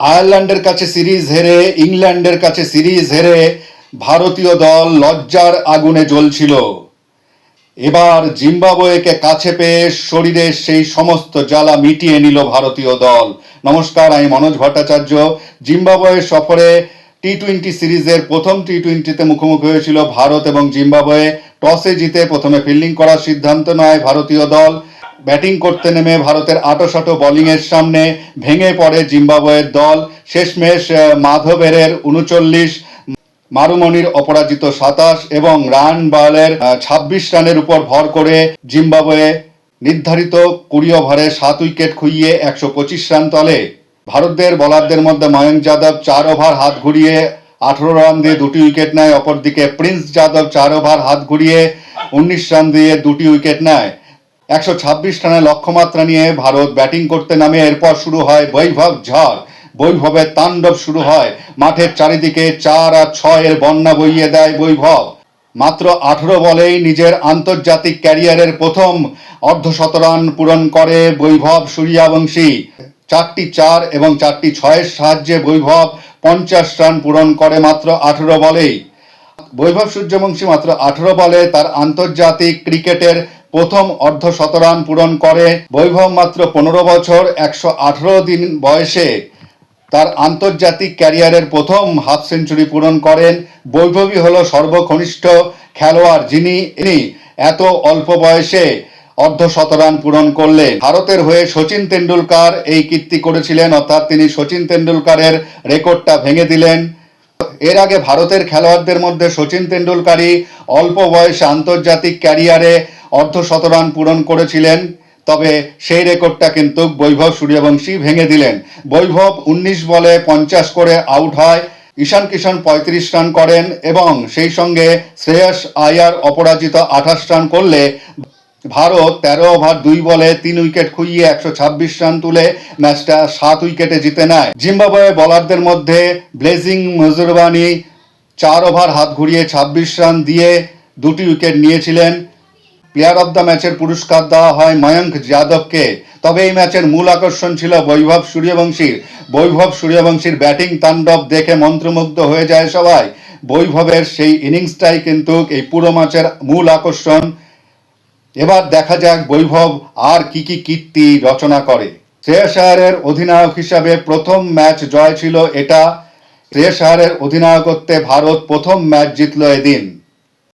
আয়ারল্যান্ডের কাছে সিরিজ হেরে, ইংল্যান্ডের কাছে সিরিজ হেরে ভারতীয় দল লজ্জার আগুনে জ্বলছিল। এবার জিম্বাবুয়েকে কাছে পেয়ে শরীরের সেই সমস্ত জ্বালা মিটিয়ে নিল ভারতীয় দল। নমস্কার, আমি মনোজ ভট্টাচার্য। জিম্বাবুয়ে সফরে টি-20 সিরিজের প্রথম টি-20তে মুখোমুখি হয়েছিল ভারত এবং জিম্বাবুয়ে। টসে জিতে প্রথমে ফিল্ডিং করার সিদ্ধান্ত নেয় ভারতীয় দল। ব্যাটিং করতে নেমে ভারতের আঁটোসাঁটো বোলিংয়ের সামনে ভেঙে পড়ে জিম্বাবুয়ের দল। শেষমেশ মাধবের 39, মারুমনির অপরাজিত 27 এবং রান বলের 26 রানের উপর ভর করে জিম্বাবুয়ে নির্ধারিত 20 ওভারে 7 উইকেট খুইয়ে 125 রান তোলে। ভারতের বোলারদের মধ্যে ময়ঙ্ক যাদব 4 ওভার হাত ঘুরিয়ে 18 রান দিয়ে 2টি উইকেট নেয়। অপরদিকে প্রিন্স যাদব 4 ওভার হাত ঘুরিয়ে 19 রান দিয়ে 2টি উইকেট নেয়। 126 রানের লক্ষ্যমাত্রা নিয়ে ভারত ব্যাটিং করতে নামে। এরপর শুরু হয় বৈভব ঝড়। বৈভবের তাণ্ডব শুরু হয়। মাঠের চারিদিকে 4 আর 6 এর বন্যা বইয়ে দেয় বৈভব। মাত্র 18 বলেই নিজের আন্তর্জাতিক ক্যারিয়ারের প্রথম অর্ধশতরান পূরণ করে বৈভব সূর্যবংশী। 4টি 4 এবং 4টি 6-এর সাহায্যে বৈভব 50 রান পূরণ করে মাত্র 18 বলেই। বৈভব সূর্যবংশী মাত্র 18 বলে তার আন্তর্জাতিক ক্রিকেটের প্রথম অর্ধশতরান পূরণ করে। বৈভব মাত্র 15 বছর 118 দিন বয়সে তার আন্তর্জাতিক ক্যারিয়ারের প্রথম হাফ সেঞ্চুরি পূরণ করেন। বৈভবই হলো সর্বকনিষ্ঠ খেলোয়াড় যিনি এত অল্প বয়সে অর্ধশতরান পূরণ করলেন। ভারতের হয়ে সচিন তেন্ডুলকার এই কীর্তি করেছিলেন, অর্থাৎ তিনি সচিন তেন্ডুলকারের রেকর্ডটা ভেঙে দিলেন। এর আগে ভারতের খেলোয়াড়দের মধ্যে সচিন তেন্ডুলকারই অল্প বয়সে আন্তর্জাতিক ক্যারিয়ারে অর্ধশতরান পূরণ করেছিলেন, তবে সেই রেকর্ডটা কিন্তু বৈভব সূর্যবংশী ভেঙে দিলেন। বৈভব 19 বলে 50 করে আউট হয়। ঈশান কিষান 35 রান করেন এবং সেই সঙ্গে শ্রেয়স আয়ার অপরাজিত 28 রান করলে ভারত 13 ওভার 2 বলে 3 উইকেট খুইয়ে 126 রান তুলে ম্যাচটা 7 উইকেটে জিতে নেয়। জিম্বাবুয়ে বোলারদের মধ্যে ব্লেজিং মুজুরবানি 4 ওভার হাত ঘুরিয়ে 26 রান দিয়ে 2টি উইকেট নিয়েছিলেন। প্লেয়ার অব দ্য ম্যাচের পুরস্কার দেওয়া হয় ময়ঙ্ক যাদবকে। তবে এই ম্যাচের মূল আকর্ষণ ছিল বৈভব সূর্যবংশীর। বৈভব সূর্যবংশীর ব্যাটিং তাণ্ডব দেখে মন্ত্রমুগ্ধ হয়ে যায় সবাই। বৈভবের সেই ইনিংসটাই কিন্তু এই পুরো ম্যাচের মূল আকর্ষণ। এবার দেখা যাক বৈভব আর কি কি কীর্তি রচনা করে। শ্রেয়স আয়ারের অধিনায়ক হিসাবে প্রথম ম্যাচ জয় ছিল এটা। শ্রেয়স আয়ারের অধিনায়কত্বে ভারত প্রথম ম্যাচ জিতল এদিন।